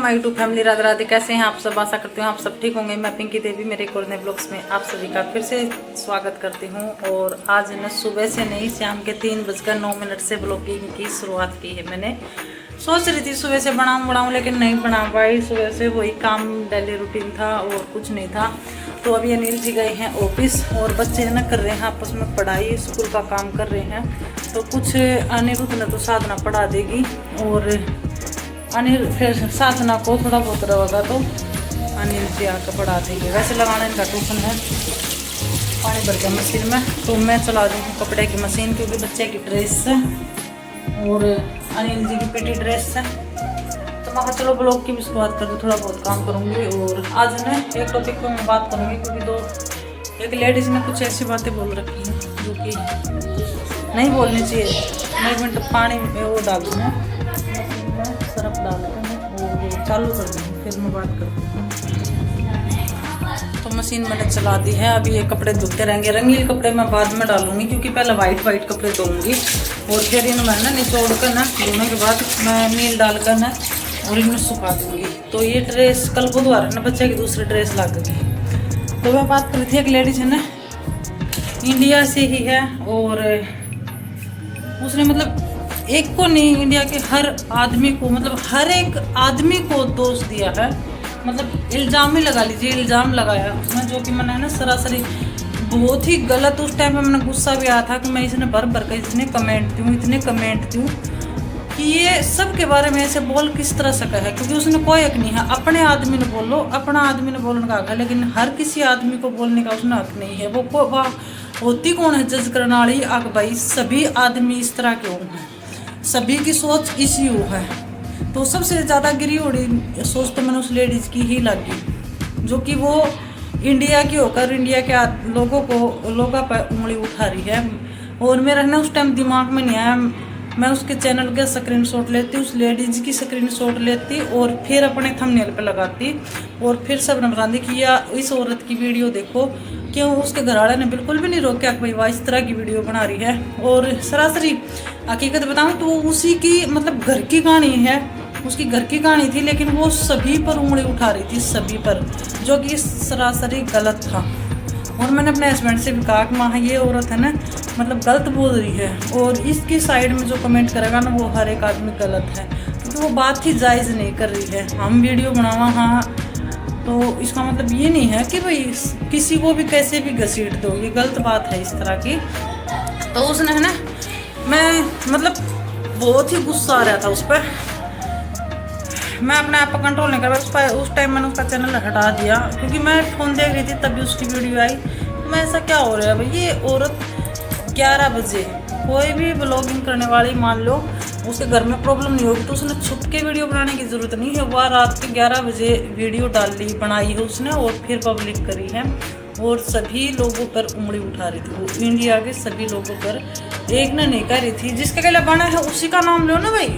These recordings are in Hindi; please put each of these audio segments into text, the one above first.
My YouTube family, Radhe Radhe. कैसे हैं आप सब? आशा करती हूँ आप सब ठीक होंगे। मैं पिंकी देवी मेरे एक और नए ब्लॉग्स में आप सभी का फिर से स्वागत करती हूँ। और आज न सुबह से नहीं, शाम के 3:09 से ब्लॉगिंग की शुरुआत की है। मैंने सोच रही थी सुबह से बनाऊँ लेकिन नहीं बना पाई। सुबह से वही काम डेली रूटीन था और कुछ नहीं था। तो अभी अनिल जी गए हैं ऑफिस और बच्चे है ना कर रहे हैं आपस में पढ़ाई, स्कूल का काम कर रहे हैं। तो कुछ अनिरुद्ध ने तो साधना पढ़ा देगी और अनिल फिर साधना को थोड़ा बहुत रहेगा तो अनिल जी आकर पढ़ा देंगे। वैसे लगाना इनका ट्यूशन है। पानी भर के मशीन में, तो मैं चला दी हूँ कपड़े की मशीन, क्योंकि बच्चे की ड्रेस है और अनिल जी की पीटी ड्रेस है। तो मैं चलो ब्लॉग की भी शुरुआत कर दूँ, थोड़ा बहुत काम करूँगी। और आज मैं एक टॉपिक पर मैं बात करूँगी, क्योंकि एक लेडीज़ ने कुछ ऐसी बातें बोल रखी हैं जो कि नहीं बोलनी चाहिए। 1 मिनट पानी में वो डाल दूँ मैं, सरफ डाल के और चालू कर दूँ, फिर मैं बात करती हूँ। तो मशीन मैंने चला दी है। अभी ये कपड़े धुलते रहेंगे। रंगीन कपड़े मैं बाद में डालूंगी, क्योंकि पहले वाइट कपड़े धोऊंगी और फिर इन्हें मैं ना निचोड़ कर ना धोने के बाद मैं नील डाल कर ना और इन्हें सुखा दूँगी। तो ये ड्रेस कल बुधवार है ना, बच्चे की दूसरी ड्रेस लग गई। तो मैं बात कर रही थी, एक लेडीज है ना इंडिया से ही है और उसने मतलब एक को नहीं, इंडिया के हर आदमी को, मतलब हर एक आदमी को दोष दिया है। मतलब इल्ज़ाम ही लगा लीजिए, इल्ज़ाम लगाया उसने, जो कि मैंने ना सरासरी बहुत ही गलत। उस टाइम पे मैंने गुस्सा भी आया था कि मैं इसने भर कर इतने कमेंट दूँ कि ये सब के बारे में ऐसे बोल किस तरह सका है, क्योंकि उसने कोई हक नहीं है। अपने आदमी ने बोल लो, अपना आदमी ने बोलने का हक है, लेकिन हर किसी आदमी को बोलने का उसने हक नहीं है। वो होती कौन है जज करने वाली? आग भाई, सभी आदमी इस तरह के हैं, सभी की सोच इसी है। तो सबसे ज़्यादा गिरी उड़ी सोच तो मैंने उस लेडीज़ की ही लगी, जो कि वो इंडिया की होकर इंडिया के लोगों पर उंगली उठा रही है। और मेरा ना उस टाइम दिमाग में नहीं आया, मैं उसके चैनल का स्क्रीनशॉट लेती, उस लेडीज़ की स्क्रीनशॉट लेती और फिर अपने थंबनेल पे लगाती और फिर सब ने बताती कि या इस औरत की वीडियो देखो। क्यों उसके घरवाले ने बिल्कुल भी नहीं रोका कि भाई वाह इस तरह की वीडियो बना रही है। और सरासरी हकीकत बताऊं तो उसी की मतलब घर की कहानी है, उसकी घर की कहानी थी, लेकिन वो सभी पर उंगली उठा रही थी, सभी पर, जो कि सरासरी गलत था। और मैंने अपने हस्बैंड से भी कहा कि माँ ये औरत है ना मतलब गलत बोल रही है, और इसकी साइड में जो कमेंट करेगा ना वो हर एक आदमी गलत है, क्योंकि वो बात ही जायज़ नहीं कर रही है। हम वीडियो बनावा हाँ, तो इसका मतलब ये नहीं है कि भाई किसी को भी कैसे भी घसीट दो, ये गलत बात है इस तरह की। तो उसने है ना, मैं मतलब बहुत ही गुस्सा आ रहा था उस पर, मैं अपने आप पर कंट्रोल नहीं कर पाया। उस टाइम मैंने उसका चैनल हटा दिया, क्योंकि मैं फ़ोन देख रही थी तभी उसकी वीडियो आई। तो मैं ऐसा क्या हो रहा है भाई, ये औरत 11 बजे कोई भी ब्लॉगिंग करने वाली मान लो उसके घर में प्रॉब्लम नहीं होगी तो उसने छुप के वीडियो बनाने की ज़रूरत नहीं है। वह रात के 11 बजे वीडियो बनाई है उसने और फिर पब्लिक करी है और सभी लोगों पर उंगली उठा रही थी। वो इंडिया के सभी लोगों पर एक ने नहीं कर रही थी। जिसके गले बना है उसी का नाम लो ना भाई।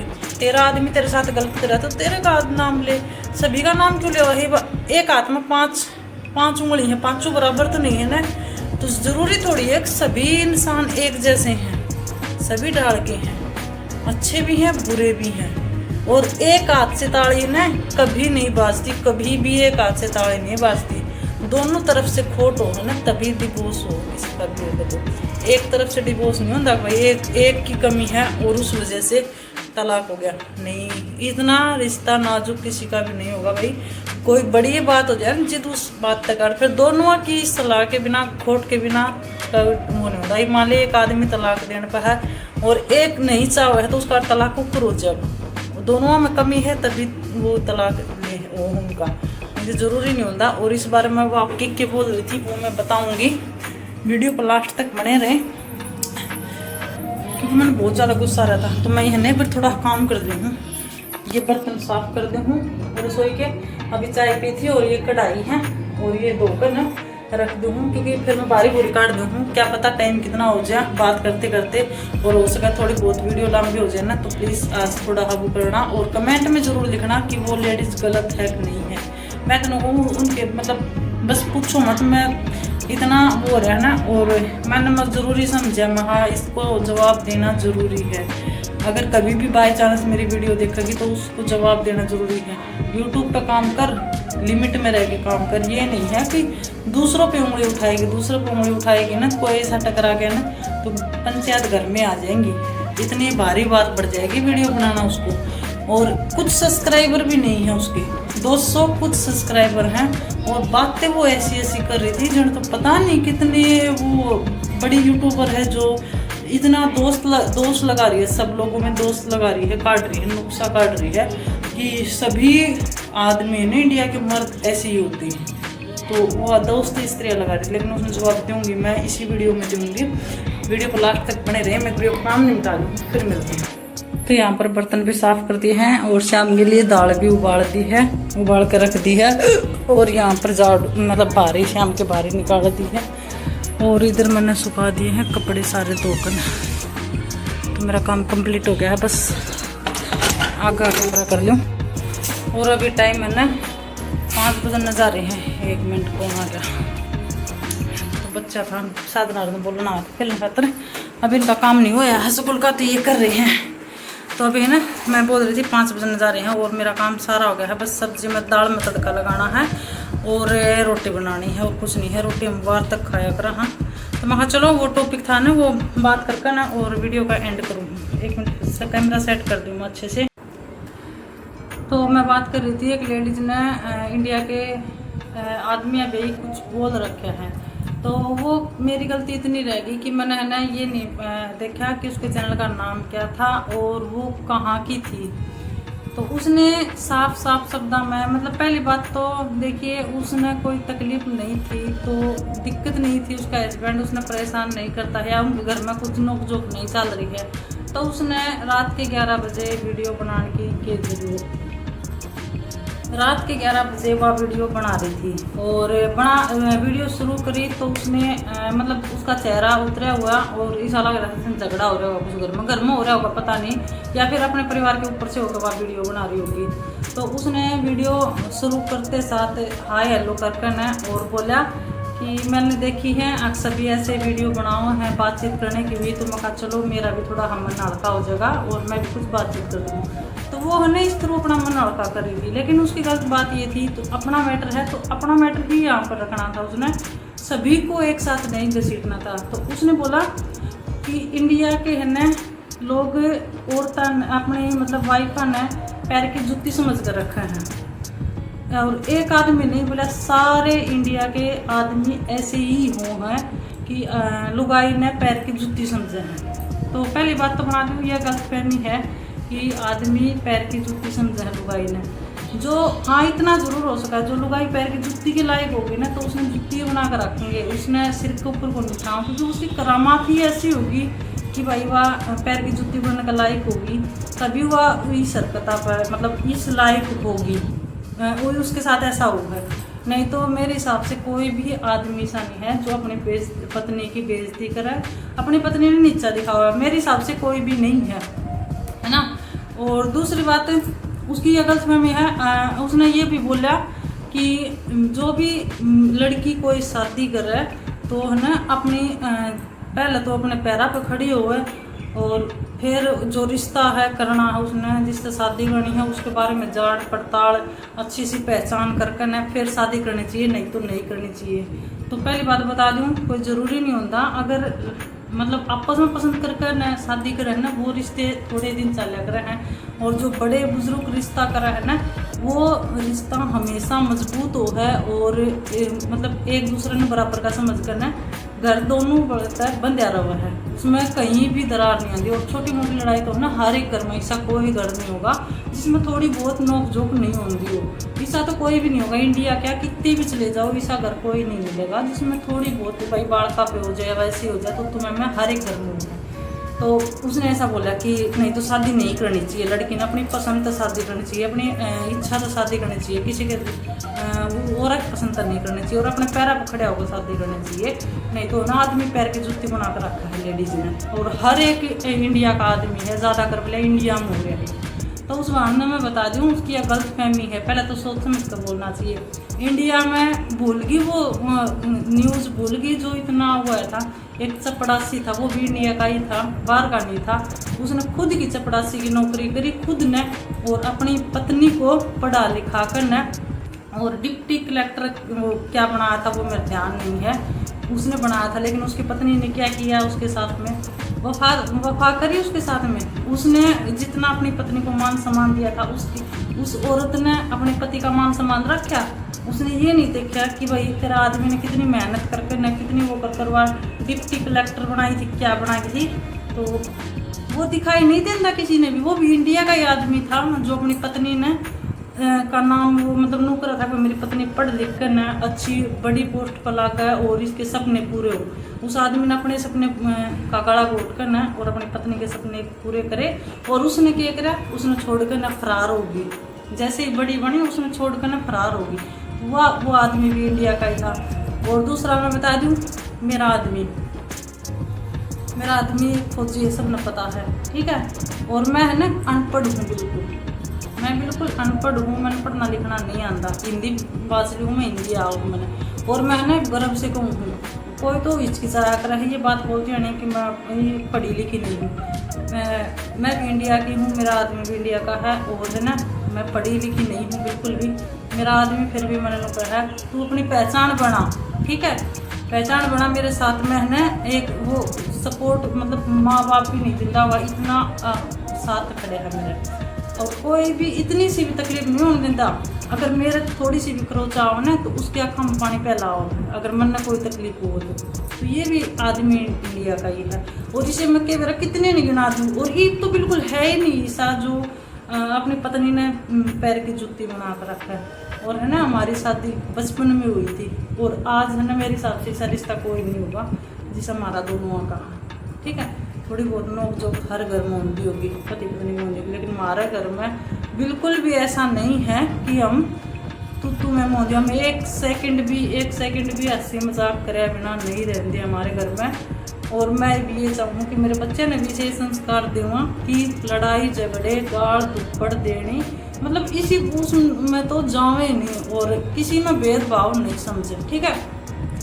तेरा आदमी तेरे साथ गलत कर रहा है तो तेरे का नाम ले, सभी का नाम क्यों ले? वही एक हाथ में पाँच उंगली है, पाँचों बराबर तो नहीं है ना। तो ज़रूरी थोड़ी है कि सभी इंसान एक जैसे हैं, सभी ढाल के हैं, अच्छे भी हैं बुरे भी हैं। और एक हाथ से ताली ना कभी नहीं बाजती, कभी भी एक हाथ से ताली नहीं बाजती। दोनों तरफ से खोट हो ना तभी डिवोर्स हो किसी का भी होगा। तो एक तरफ से डिवोर्स नहीं होता भाई, एक की कमी है और उस वजह से तलाक हो गया, नहीं। इतना रिश्ता नाजुक किसी का भी नहीं होगा भाई। कोई बड़ी बात हो जाए ना जिद उस बात तक फिर दोनों की सलाह के बिना, खोट के बिना वो नहीं होता। मान ली एक आदमी तलाक देने पर है और एक नहीं चाहे है तो उसका तलाक ऊपर हो, जब दोनों में कमी है तभी वो तलाक ले वो उनका, मुझे ज़रूरी नहीं होता। और इस बारे में वो आपकी क्या बोल रही थी वो मैं बताऊंगी, वीडियो को लास्ट तक बने रहे, क्योंकि मैंने बहुत ज़्यादा गुस्सा आ रहा था। तो मैं यहाँ पर थोड़ा काम कर दी हूँ, ये बर्तन साफ कर दी हूँ रसोई के। अभी चाय पी थी और ये कढ़ाई है और ये धोकर ना रख दूँ, क्योंकि फिर मैं बारी बुरी काट दूँ, क्या पता टाइम कितना हो जाए बात करते करते, और हो सका थोड़ी बहुत वीडियो लंबी हो जाए ना। तो प्लीज़ आज थोड़ा हबू करना और कमेंट में ज़रूर लिखना कि वो लेडीज़ गलत है कि नहीं है। मैं तो कहूँ उनके मतलब बस पूछो मत, मैं इतना वो रहा ना। और मैंने मैं ज़रूरी समझा, मैं हाँ इसको जवाब देना ज़रूरी है। अगर कभी भी बाई चांस मेरी वीडियो देखेगी तो उसको जवाब देना ज़रूरी है। यूट्यूब पे काम कर, लिमिट में रह के काम कर। ये नहीं है कि दूसरों पे उंगली उठाएगी ना, कोई ऐसा टकरा गया ना तो पंचायत घर में आ जाएंगी। इतनी भारी बात बढ़ जाएगी वीडियो बनाना उसको। और कुछ सब्सक्राइबर भी नहीं है उसके, 200 कुछ सब्सक्राइबर हैं। और बातें वो ऐसी कर रही थी जिन तो पता नहीं कितने वो बड़ी यूट्यूबर है जो इतना दोस्त लगा रही है, सब लोगों में दोस्त लगा रही है, काट रही है, नुक्सा काट रही है कि सभी आदमी ने इंडिया के मर्द ऐसे ही होते हैं। तो वो दोस्त स्त्रियाँ लगा रही थी, लेकिन उसने जवाब दूंगी मैं इसी वीडियो में दूंगी। वीडियो को लास्ट तक बने रहे, मैं वीडियो को काम नहीं बता दूँ, फिर मिलते हैं। तो यहाँ पर बर्तन भी साफ कर दिए हैं और शाम के लिए दाल भी उबाल कर रख दी है। और यहाँ पर झाड़ू मतलब बाहरी शाम के बाहरी निकाल दी है। और इधर मैंने सुखा दिए हैं कपड़े सारे धोकर। तो मेरा काम कंप्लीट हो गया है, बस आगा कमरा कर लूँ। और अभी टाइम है ना 5 बजे जा रहे हैं, 1 मिनट कौन आ गया। तो बच्चा था साधना बोलना खेलने खातर, अभी इनका काम नहीं हुआ है स्कूल का, तो ये कर रहे हैं। तो अभी है ना मैं बोल रही थी 5 बजे जा रहे हैं और मेरा काम सारा हो गया है। बस सब्जी में दाल में तड़का लगाना है और रोटी बनानी है और कुछ नहीं है। रोटी हम बाहर तक खाया कर। हाँ तो मैं कहा चलो वो टॉपिक था ना वो बात करके ना और वीडियो का एंड करूँ। 1 मिनट से कैमरा सेट कर दूँ अच्छे से। तो मैं बात कर रही थी, एक लेडीज ने इंडिया के आदमी अभी कुछ बोल रखे हैं, तो वो मेरी गलती इतनी रह गई कि मैंने है ना ये नहीं देखा कि उसके चैनल का नाम क्या था और वो कहाँ की थी। तो उसने साफ शब्दों में मतलब पहली बात तो देखिए उसने कोई तकलीफ नहीं थी, तो दिक्कत नहीं थी, उसका हस्बैंड उसने परेशान नहीं करता है या उनके घर में कुछ नोक-झोंक नहीं चल रही है। तो उसने रात के 11 बजे वीडियो बनाने की जरूरत, रात के 11 बजे वह वीडियो बना रही थी और वीडियो शुरू करी तो उसने मतलब उसका चेहरा उतरा हुआ और ऐसा लग रहा था झगड़ा हो रहा होगा कुछ घर में हो रहा होगा पता नहीं, या फिर अपने परिवार के ऊपर से होकर वह वीडियो बना रही होगी। तो उसने वीडियो शुरू करते साथ हाय हेलो करके न और बोला कि मैंने देखी है आप सभी ऐसे वीडियो बनाओ हैं बातचीत करने की भी, तो मैं कहा चलो मेरा भी थोड़ा मन हल्का हो जाएगा और मैं भी कुछ बातचीत कर दूँ। तो वो है ना इस तरह अपना मन हल्का करेगी, लेकिन उसकी गलत बात ये थी तो अपना मैटर है तो अपना मैटर ही यहाँ पर रखना था। उसने सभी को एक साथ नहीं घसीटना था। तो उसने बोला कि इंडिया के है ना लोग औरतें अपनी मतलब वाइफा ने पैर की जुत्ती समझ कर रखे हैं, और एक आदमी नहीं बोला सारे इंडिया के आदमी ऐसे ही हो हैं कि लुगाई ने पैर की जुत्ती समझे हैं। तो पहली बात तो बना दूँ यह गलतफहमी है कि आदमी पैर की जुत्ती समझे है लुगाई ने। जो हाँ इतना ज़रूर हो सका जो लुगाई पैर की जुत्ती के लायक होगी ना तो उसने जुत्ती बना कर रखेंगे, उसने सिर के ऊपर को निछाओ, क्योंकि उसकी करामात ही ऐसी होगी कि भाई वह पैर की जुत्ती बनाने का लायक होगी, तभी वह इस हरकत पर मतलब इस लायक होगी, वो उसके साथ ऐसा होगा। नहीं तो मेरे हिसाब से कोई भी आदमी ऐसा नहीं है जो अपनी पत्नी की बेइज्जती करे, अपनी पत्नी ने नीचा दिखा हुआ, मेरे हिसाब से कोई भी नहीं है ना। और दूसरी बात उसकी ये गलतफहमी है, उसने ये भी बोला कि जो भी लड़की कोई शादी करे तो है ना अपनी पहले तो अपने पैरों पे खड़ी होवे और फिर जो रिश्ता है करना है उसने जिससे शादी करनी है उसके बारे में जांच पड़ताल अच्छी सी पहचान करके ना फिर शादी करनी चाहिए, नहीं तो नहीं करनी चाहिए। तो पहली बात बता दूं कोई ज़रूरी नहीं होता, अगर मतलब आपस में पसंद करके ना शादी करे ना वो रिश्ते थोड़े दिन चला करे हैं, और जो बड़े बुजुर्ग रिश्ता करा है ना वो रिश्ता हमेशा मजबूत हो है और मतलब एक दूसरे ने बराबर का समझ करना घर दोनों बंद रहा है, उसमें कहीं भी दरार नहीं आती। और छोटी मोटी लड़ाई तो ना हर एक घर में, ऐसा कोई घर नहीं होगा जिसमें थोड़ी बहुत नोक झोंक नहीं होगी हो, ऐसा तो कोई भी नहीं होगा। इंडिया क्या कितने भी चले जाओ ऐसा घर कोई नहीं मिलेगा जिसमें थोड़ी बहुत भाई बाढ़ पे हो जाए वैसे हो जाए, तो तुम्हें मैं हर एक घर में हूँ। तो उसने ऐसा बोला कि नहीं तो शादी नहीं करनी चाहिए, लड़की ने अपनी पसंद से शादी करनी चाहिए, अपनी इच्छा से शादी करनी चाहिए, किसी के और पसंद तो नहीं करनी चाहिए, और अपने पैरों पर खड़े होकर शादी करनी चाहिए। नहीं तो ना आदमी पैर की जुत्ती बना कर रखा है लेडीज़ ने, और हर एक इंडिया का आदमी है, ज़्यादा कर बोले इंडिया में हो गया है। तो उस बहाने में बता दूँ उसकी यह गलत फहमी है, पहले तो सोच समझ कर बोलना चाहिए। इंडिया में भूल गई वो न्यूज़ भूल गई जो इतना हुआ था एक चपड़ासी था, वो भी इंडिया का ही था, बाहर का नहीं था। उसने खुद की चपड़ासी की नौकरी करी खुद ने, और अपनी पत्नी को पढ़ा लिखा कर ने, और डिप्टी कलेक्टर क्या बनाया था वो मेरे ध्यान नहीं है, उसने बनाया था। लेकिन उसकी पत्नी ने क्या किया, उसके साथ में वफा करी उसके साथ में। उसने जितना अपनी पत्नी को मान सम्मान दिया था, उस औरत ने अपने पति का मान सम्मान रखा। उसने ये नहीं देखा कि भाई तेरा आदमी ने कितनी मेहनत करके न कितनी वो कर करवा डिप्टी कलेक्टर बनाई थी, क्या बनाई थी, तो वो दिखाई नहीं देता किसी ने भी। वो भी इंडिया का ही आदमी था जो अपनी पत्नी ने का नाम वो मतलब नौकर था कि मेरी पत्नी पढ़ लिख कर ना अच्छी बड़ी पोस्ट पर ला कर और इसके सपने पूरे हो। उस आदमी ने अपने सपने का गला घोट कर ना और अपनी पत्नी के सपने पूरे करे। और उसने क्या करा, उसने छोड़कर ना फरार होगी। जैसे ही बड़ी बनी उसने छोड़कर ना फरार होगी। वो आदमी भी इंडिया का ही था। और दूसरा मैं बता दूँ, मेरा आदमी फौजी, ये सब न पता है, ठीक है। और मैं है ना अनपढ़ हूँ, मैं बिल्कुल अनपढ़ हूँ, मैंने पढ़ना लिखना नहीं आता। हिंदी बाजरी हूँ मैं, हिंदी आओ मैंने। और मैं ना गर्व से कहूँ, कोई तो हिचकिचाया कर है ये बात बोलती है नहीं कि मैं पढ़ी लिखी नहीं हूँ। मैं भी इंडिया की हूँ, मेरा आदमी भी इंडिया का है। और है ना मैं पढ़ी लिखी नहीं हूँ बिल्कुल भी, मेरा आदमी फिर भी मैंने लोग कहा है तू अपनी पहचान बना, ठीक है, पहचान बना। मेरे साथ में है ना एक वो सपोर्ट, मतलब माँ बाप भी नहीं दिंदा हुआ, इतना साथ खड़े है मेरे। और कोई भी इतनी सी भी तकलीफ नहीं होने देता। अगर मेरे थोड़ी सी भी खरोचा हो ना तो उसके आँखों में पानी फैलाओ, अगर मन में कोई तकलीफ हो तो ये भी आदमी इंडिया का ही है। और इसे मैं कई बार कितने नहीं गिना दूँ। और एक तो बिल्कुल है ही नहीं ऐसा जो अपनी पत्नी ने पैर की जूती बना कर रखा है। और है ना हमारी शादी बचपन में हुई थी, और आज है ना मेरे हिसाब से ऐसा रिश्ता कोई नहीं होगा जिसे हमारा दोनों का, ठीक है। थोड़ी बहुत नोक जो हर घर में होती होगी, पति पत्नी में होगी, लेकिन हमारे घर में बिल्कुल भी ऐसा नहीं है कि हम तू में मोदी, हम एक सेकंड भी हंसी मजाक करे बिना नहीं रहते हमारे घर में। और मैं भी ये चाहूँ कि मेरे बच्चे ने भी यही संस्कार दूँगा कि लड़ाई झगड़े गाड़ दुप्पड़ देनी, मतलब इसी पूछ में तो जावे नहीं, और किसी में भेदभाव नहीं समझे, ठीक है।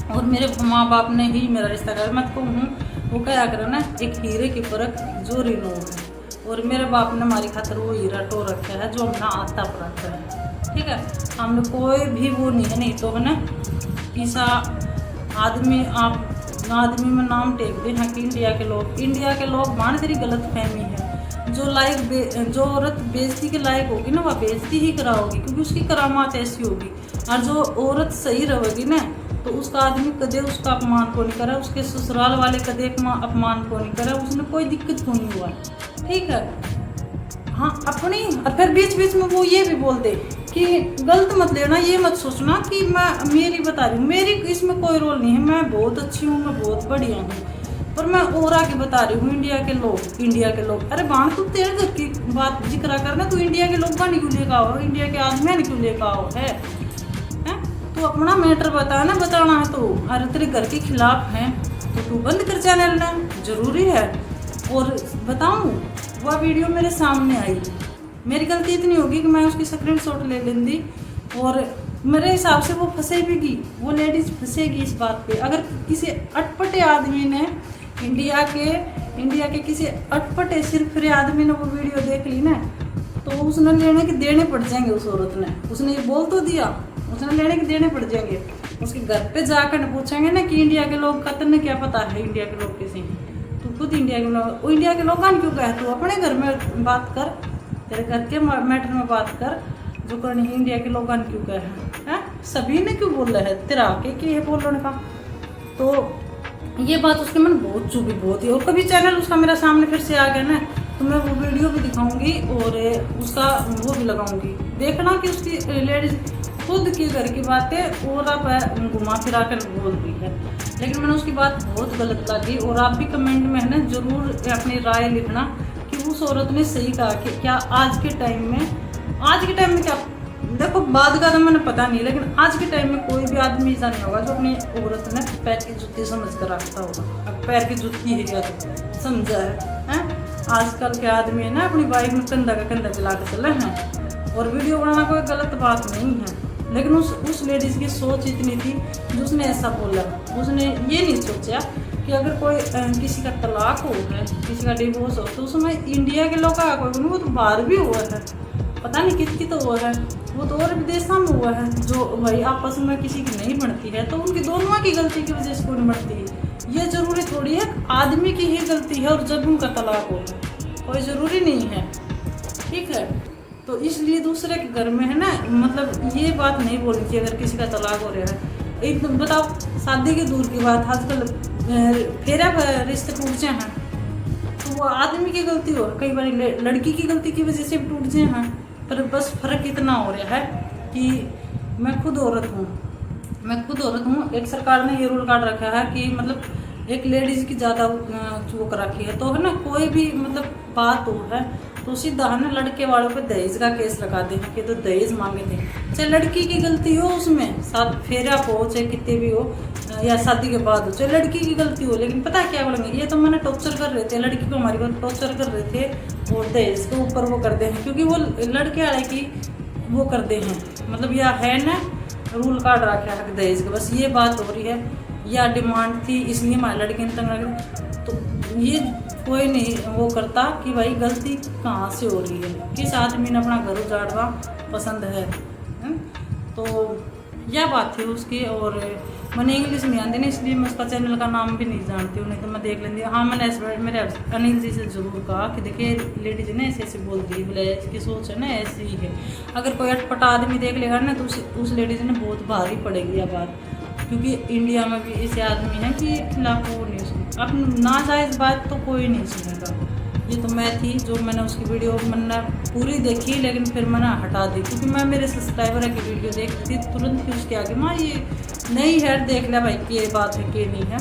और मेरे माँ बाप ने ही मेरा रिश्ता कर, मैं तो हूँ वो क्या करा ना, एक हीरे की परख जो रिनो है। और मेरे बाप ने हमारी खातर वो हीरा टो रखा है जो हमने आता पर रखा है, ठीक है। हमने कोई भी वो नहीं है, नहीं तो है ना ऐसा आदमी में नाम टेक दे हैं कि इंडिया के लोग मान तेरी गलत फहमी है। जो औरत बेइज्जती के लायक होगी ना, वह बेइज्जती ही कराओगी, क्योंकि उसकी करामात ऐसी होगी। और जो औरत सही रहेगी ना, तो उसका आदमी कदे उसका अपमान को नहीं करा, उसके ससुराल वाले कदे अपमान को नहीं करा, उसने कोई दिक्कत को नहीं हुआ, ठीक है। हाँ अपनी, और फिर बीच में वो ये भी बोलते कि गलत मत लेना, ये मत सोचना कि मैं मेरी बता रही हूँ, मेरी इसमें कोई रोल नहीं है, मैं बहुत अच्छी हूँ, मैं बहुत बढ़िया हूँ, पर मैं और आगे बता रही हूँ इंडिया के लोग। अरे बाण तू तेरे घर की बात जिक्र करना, तू इंडिया के लोग नहीं क्यों लेकर आओ, इंडिया के आदमी नहीं क्यों लेकर आओ है? तू अपना मैटर बता ना, बताना है तो। अरे तेरे घर के खिलाफ है तो तू बंद कर चैनल ना, जरूरी है। और बताऊँ वह वीडियो मेरे सामने आई, मेरी गलती इतनी होगी कि मैं उसकी स्क्रीनशॉट ले लेंदी, और मेरे हिसाब से वो फंसेगी, वो लेडीज फंसेगी इस बात पे। अगर किसी अटपटे आदमी ने इंडिया के किसी अटपटे सिरफिरे आदमी ने वो वीडियो देख ली ना, तो उसने लेने के देने पड़ जाएंगे। उस औरत ने, उसने ये बोल तो दिया, उसने लेने के देने पड़ जाएंगे। उसके घर पे जाकर पूछेंगे ना कि इंडिया के लोग का तेने क्या पता है, इंडिया के लोग किसी, तू खुद इंडिया के लोग क्यों कहे, तू अपने घर में बात कर, तेरे घर के मैटर में बात कर, जो करनी इंडिया के लोग क्यों कहे हैं, सभी ने क्यों बोल रहे हैं, तेरा के ये बोल रहे का। तो ये बात उसके मन बहुत चुभी बहुत ही। और कभी चैनल उसका मेरा सामने फिर से आ गया ना, तो मैं वो वीडियो भी दिखाऊंगी और उसका वो भी लगाऊंगी, देखना कि उसकी लेडीज खुद के घर की बातें और आप घुमा फिरा कर बोल रही है। लेकिन मैंने उसकी बात बहुत गलत लगी। और आप भी कमेंट में है ना जरूर अपनी राय लिखना कि उस औरत ने सही कहा कि क्या आज के टाइम में क्या, देखो बाद का तो मैंने पता नहीं, लेकिन आज के टाइम में कोई भी आदमी ऐसा नहीं होगा जो अपनी औरत ने पैर की जुत्ती समझ कर रखता होगा। अब पैर की जुत्ती है या तो समझा है? आजकल के आदमी है ना अपनी बाइक में कंधा का कंधा मिला के चले हैं। और वीडियो बनाना कोई गलत बात नहीं है, लेकिन उस लेडीज़ की सोच इतनी थी जो उसने ऐसा बोला। उसने ये नहीं सोचा कि अगर कोई किसी का तलाक हो है, किसी का डिवोर्स हो, तो उसमें इंडिया के लोग का कोई, वो तो बाहर भी हुआ है, पता नहीं कितनी तो हुआ है, वो तो और विदेशों में हुआ है, जो भाई आपस में किसी की नहीं बनती है तो उनकी दोनों की गलती की वजह से कोई नहीं बनती है। ये जरूरी थोड़ी है आदमी की ही गलती है और जब उनका तलाक हो, कोई ज़रूरी नहीं है, ठीक है। तो इसलिए दूसरे के घर में है ना, मतलब ये बात नहीं बोलनी चाहिए अगर किसी का तलाक हो रहा है। एक तो बताओ, शादी की दूर की बात, आजकल फेरा रिश्ते टूट जाए हैं तो वो आदमी की गलती हो, कई बार लड़की की गलती की वजह से टूट जाए हैं। पर बस फ़र्क इतना हो रहा है कि मैं खुद औरत हूँ, एक सरकार ने ये रूल काट रखा है कि मतलब एक लेडीज़ की ज़्यादा वो कर रखी है, तो है ना कोई भी मतलब बात हो है तो सीधा है ना लड़के वालों पे दहेज का केस लगाते हैं कि तो दहेज मांगे थे, चाहे लड़की की गलती हो उसमें, साथ फेरा हो चाहे कितने भी हो या शादी के बाद हो, चाहे लड़की की गलती हो, लेकिन पता है क्या बोलेंगे, ये तो मैंने टॉर्चर कर रहे थे लड़की को, हमारी बात टॉर्चर कर रहे थे और दहेज के ऊपर वो करते हैं, क्योंकि वो लड़के वाले की वो करते हैं, मतलब यह है ना रूल काट रखा है दहेज का, बस ये बात हो रही है, या डिमांड थी इसलिए हमारे लड़के ने तंग रखे, तो ये कोई नहीं वो करता कि भाई गलती कहाँ से हो रही है, किस आदमी ने अपना घर उजाड़ना पसंद है। तो यह बात थी उसकी, और मैंने इंग्लिश नहीं आती ना इसलिए मैं उसका चैनल का नाम भी नहीं जानती हूँ, नहीं तो मैं देख लेती। हाँ मैंने मेरे अनिल जी से ज़रूर कहा कि देखिए लेडीज ने ऐसे ऐसे बोल दी, बोले इसकी सोच है ना ऐसी ही है, अगर कोई अटपटा आदमी देख लेगा ना तो उस लेडीज ने बहुत भारी पड़ेगी यह बात, क्योंकि इंडिया में भी ऐसे आदमी हैं कि खिलाफ वो नहीं सुन, अब नाजायज़ बात तो कोई नहीं सुनेगा। ये तो मैं थी जो मैंने उसकी वीडियो मैंने पूरी देखी, लेकिन फिर मैंने हटा दी, क्योंकि मैं मेरे सब्सक्राइबर की वीडियो देखती थी तुरंत ही उसके आगे माँ ये नहीं है, देख लिया भाई कि ये बात है कि नहीं है,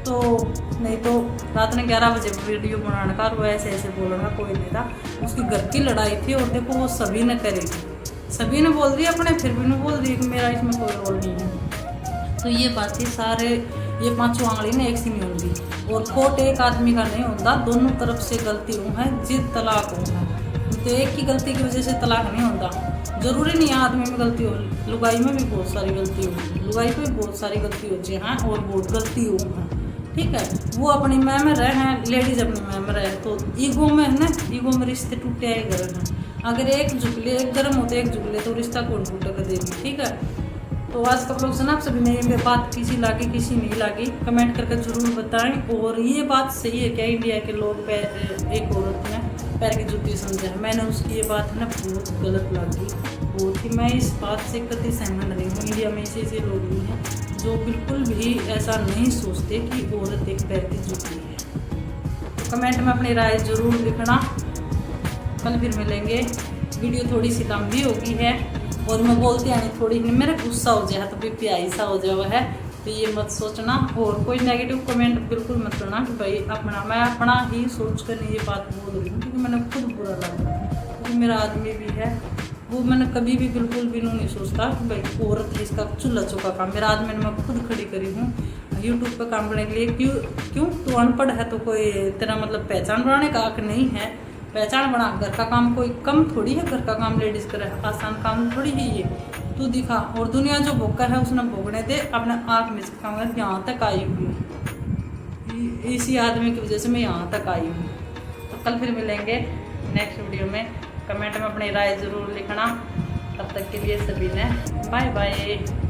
तो नहीं तो रात ने 11 बजे वीडियो बनाने का वो ऐसे ऐसे बोलना कोई नहीं था, उसकी घर की लड़ाई थी और देखो वो सभी ने करेगी, सभी ने बोल दिया अपने, फिर भी नहीं बोल रही कि मेरा इसमें कोई रोल नहीं है। तो ये बात थी, सारे ये पांचों आंगली ने एक सी नहीं होती, और खोट एक आदमी का नहीं होता, दोनों तरफ से गलती हो है, जिद तलाक हो है, तो एक की गलती की वजह से तलाक नहीं होता, ज़रूरी नहीं है आदमी में गलती हो, लुगाई में भी बहुत सारी गलती हो, लुगाई पे भी बहुत सारी गलती होती है और बहुत गलती हो है, ठीक है। वो अपनी मैं में रहे हैं, लेडीज़ अपनी मैं में रहे, तो ईगो में है ना, ईगो में रिश्ते टूटे ही गए हैं, अगर एक झुकले एक गर्म होते एक झुकले तो रिश्ता कौन टूटा कर देगी, ठीक है। तो आज का ब्लॉग सुना आप सभी ने, ये बात किसी लागी किसी नहीं लागी कमेंट करके ज़रूर बताएं, और ये बात सही है क्या इंडिया के लोग एक औरत में पैर की जूती समझे है, मैंने उसकी ये बात है ना बहुत गलत लगी बहुत ही, मैं इस बात से कभी सहमत नहीं हूँ। इंडिया में ऐसे लोग भी हैं जो बिल्कुल भी ऐसा नहीं सोचते कि औरत एक पैर की जूती है। तो कमेंट में अपनी राय ज़रूर लिखना, कल फिर मिलेंगे। वीडियो थोड़ी सी लंबी होगी है और मैं बोलती आनी थोड़ी मेरा गुस्सा हो जाए तो बीपी ऐसा हो जाए है, तो ये मत सोचना, और कोई नेगेटिव कमेंट बिल्कुल मत करना कि भाई मैं अपना ही सोच कर ये बात बोल रही हूँ, क्योंकि मैंने खुद बुरा लगा, क्योंकि मेरा आदमी भी है वो, मैंने कभी भी बिल्कुल भी नहीं सोचता कि भाई औरत है इसका चूल्हा चौका काम, मेरा आदमी मैं खुद खड़ी करी हूँ यूट्यूब पर काम करने के लिए। क्यों तू अनपढ़ है तो कोई तेरा मतलब पहचान बनाने का हक नहीं है, पहचान बना, घर का काम कोई कम थोड़ी है, घर का काम लेडीज़ करे, आसान काम थोड़ी है ये, तू दिखा, और दुनिया जो भोगा है उसने भोगने दे, अपने आँख में सिखाऊंगा, यहाँ तक आई हूँ इसी आदमी की वजह से मैं यहाँ तक आई हूँ। तो कल फिर मिलेंगे नेक्स्ट वीडियो में, कमेंट में अपनी राय ज़रूर लिखना, तब तक के लिए सभी ने बाय बाय।